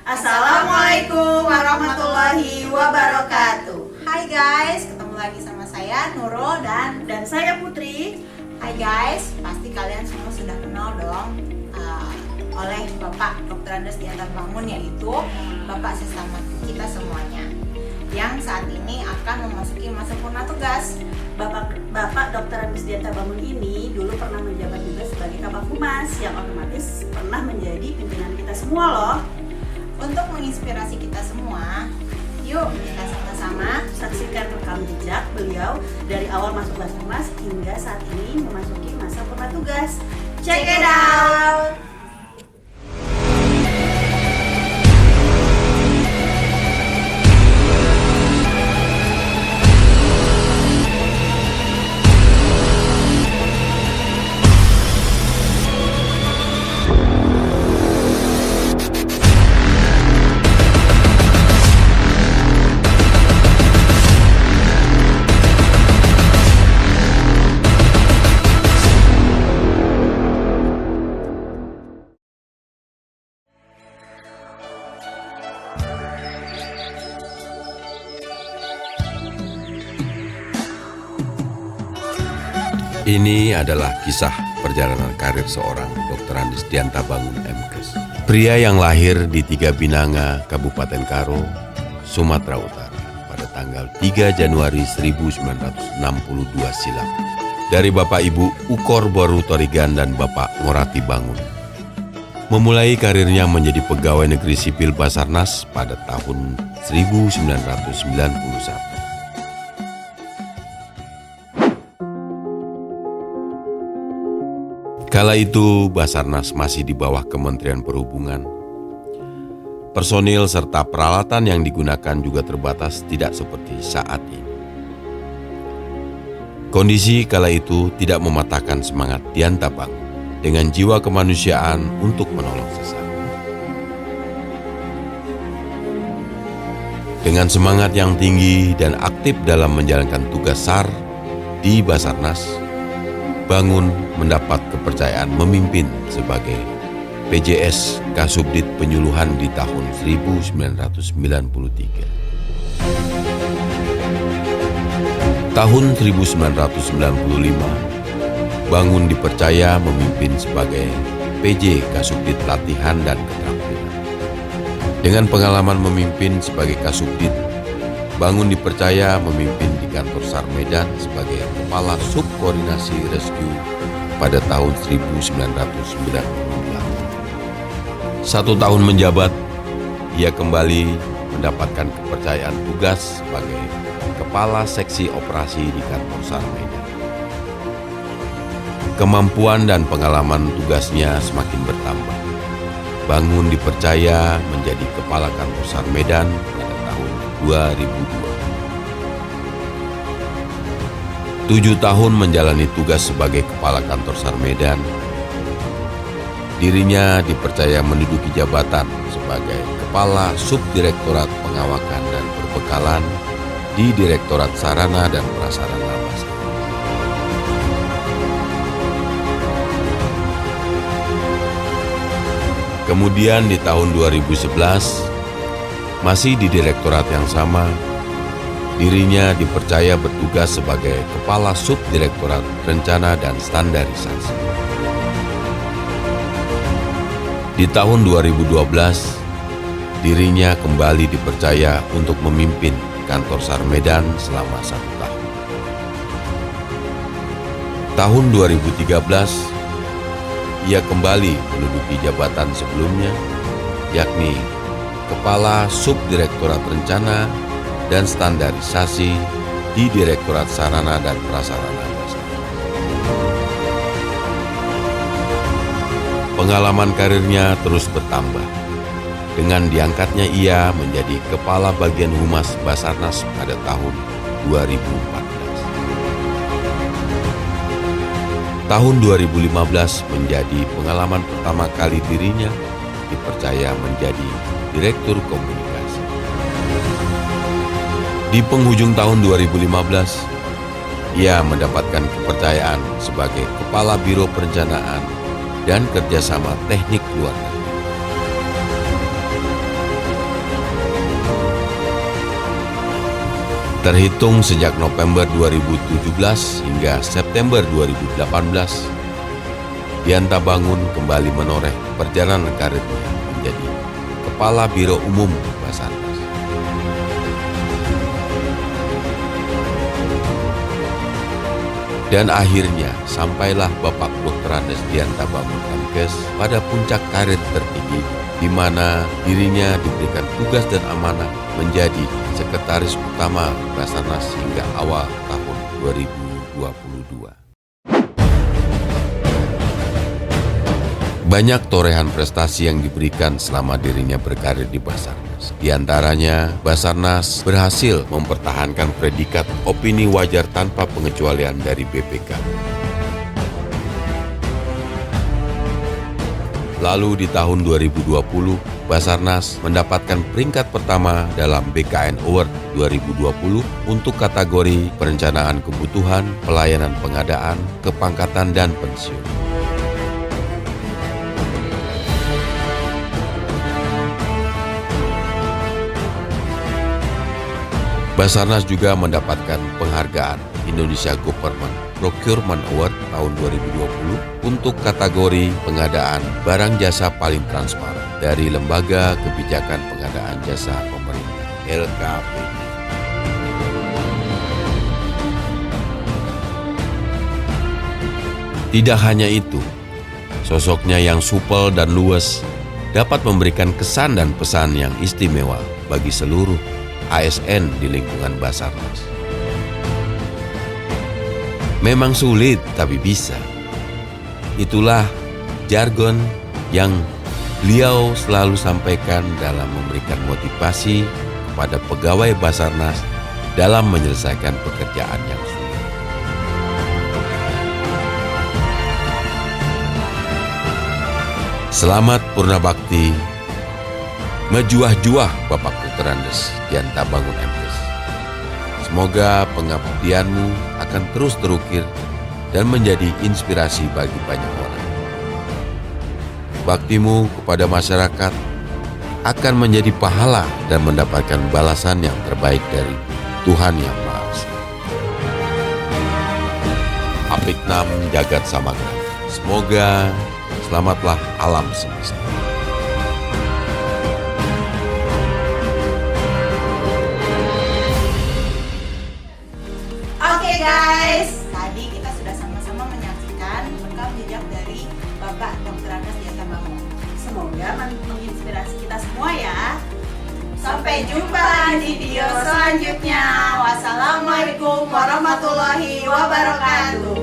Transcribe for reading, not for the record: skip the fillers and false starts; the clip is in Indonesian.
Assalamualaikum warahmatullahi wabarakatuh. Hai guys, ketemu lagi sama saya Nurul dan saya Putri. Hai guys, pasti kalian semua sudah kenal dong oleh Bapak Dr. Andes Dianta Bangun, yaitu Bapak sesama kita semuanya yang saat ini akan memasuki masa purna tugas. Bapak Dr. Andes Dianta Bangun ini dulu pernah menjabat juga sebagai Kabag Humas, yang otomatis pernah menjadi pimpinan kita semua loh. Untuk menginspirasi kita semua, yuk kita sama-sama Saksikan rekam jejak beliau dari awal masuk Basarnas hingga saat ini memasuki masa purna tugas. check it out. Ini adalah kisah perjalanan karir seorang Dr. Andes Dianta Bangun MKes. Pria yang lahir di Tiga Binanga, Kabupaten Karo, Sumatera Utara pada tanggal 3 Januari 1962 silam. Dari Bapak Ibu Ukor Boru Torigan dan Bapak Ngorati Bangun. Memulai karirnya menjadi pegawai negeri sipil Basarnas pada tahun 1991. Kala itu Basarnas masih di bawah Kementerian Perhubungan. Personil serta peralatan yang digunakan juga terbatas, tidak seperti saat ini. Kondisi kala itu tidak mematahkan semangat Dianta Bangun dengan jiwa kemanusiaan untuk menolong sesama. Dengan semangat yang tinggi dan aktif dalam menjalankan tugas SAR di Basarnas, Bangun mendapat kepercayaan memimpin sebagai PJS Kasubdit Penyuluhan di tahun 1993. Tahun 1995, Bangun dipercaya memimpin sebagai PJ Kasubdit Latihan dan Keterampilan. Dengan pengalaman memimpin sebagai Kasubdit, Bangun dipercaya memimpin di kantor SAR Medan sebagai Kepala Subkoordinasi Rescue pada tahun 1998. 1 tahun menjabat, ia kembali mendapatkan kepercayaan tugas sebagai Kepala Seksi Operasi di kantor SAR Medan. Kemampuan dan pengalaman tugasnya semakin bertambah. Bangun dipercaya menjadi Kepala Kantor SAR Medan pada tahun 2002. 7 tahun menjalani tugas sebagai Kepala Kantor SAR Medan, dirinya dipercaya menduduki jabatan sebagai Kepala Subdirektorat Pengawakan dan Perbekalan di Direktorat Sarana dan Prasarana Basarnas. Kemudian di tahun 2011, masih di direktorat yang sama, dirinya dipercaya bertugas sebagai Kepala Subdirektorat Rencana dan Standarisasi. Di tahun 2012, dirinya kembali dipercaya untuk memimpin kantor SAR Medan selama 1 tahun. Tahun 2013, ia kembali menduduki jabatan sebelumnya, yakni Kepala Subdirektorat Rencana dan Standarisasi di Direktorat Sarana dan Prasarana Basarnas. Pengalaman karirnya terus bertambah, dengan diangkatnya ia menjadi Kepala Bagian Humas Basarnas pada tahun 2014. Tahun 2015 menjadi pengalaman pertama kali dirinya dipercaya menjadi Direktur Komunikasi. Di penghujung tahun 2015, ia mendapatkan kepercayaan sebagai Kepala Biro Perencanaan dan Kerjasama Teknik Luar Negeri. Terhitung sejak November 2017 hingga September 2018, Dianta Bangun kembali menoreh perjalanan karirnya menjadi Kepala Biro Umum Basarnas. Dan akhirnya sampailah Bapak Dr. Andes Dianta Bangun MKes pada puncak karir tertinggi, di mana dirinya diberikan tugas dan amanah menjadi Sekretaris Utama Basarnas hingga awal tahun 2022. Banyak torehan prestasi yang diberikan selama dirinya berkarir di Basarnas. Di antaranya, Basarnas berhasil mempertahankan predikat opini wajar tanpa pengecualian dari BPK. Lalu di tahun 2020, Basarnas mendapatkan peringkat pertama dalam BKN Award 2020 untuk kategori perencanaan kebutuhan, pelayanan pengadaan, kepangkatan, dan pensiun. Basarnas juga mendapatkan penghargaan Indonesia Government Procurement Award tahun 2020 untuk kategori pengadaan barang jasa paling transparan dari Lembaga Kebijakan Pengadaan Jasa Pemerintah (LKPP). Tidak hanya itu, sosoknya yang supel dan luwes dapat memberikan kesan dan pesan yang istimewa bagi seluruh ASN di lingkungan Basarnas. Memang sulit, tapi bisa. Itulah jargon yang beliau selalu sampaikan dalam memberikan motivasi kepada pegawai Basarnas dalam menyelesaikan pekerjaan yang sulit. Selamat Purna Bakti, mejuah-juah Bapak Dr. Andes Dianta Bangun MKes. Semoga pengabdianmu akan terus terukir dan menjadi inspirasi bagi banyak orang. Baktimu kepada masyarakat akan menjadi pahala dan mendapatkan balasan yang terbaik dari Tuhan Yang Maha Esa. Apiknam Jagat Samagra. Semoga selamatlah alam semesta. Oke guys, tadi kita sudah sama-sama menyaksikan rekam jejak dari Bapak Dr. Andes Dianta Bangun. Semoga menginspirasi kita semua ya. Sampai jumpa di video selanjutnya. Wassalamualaikum warahmatullahi wabarakatuh.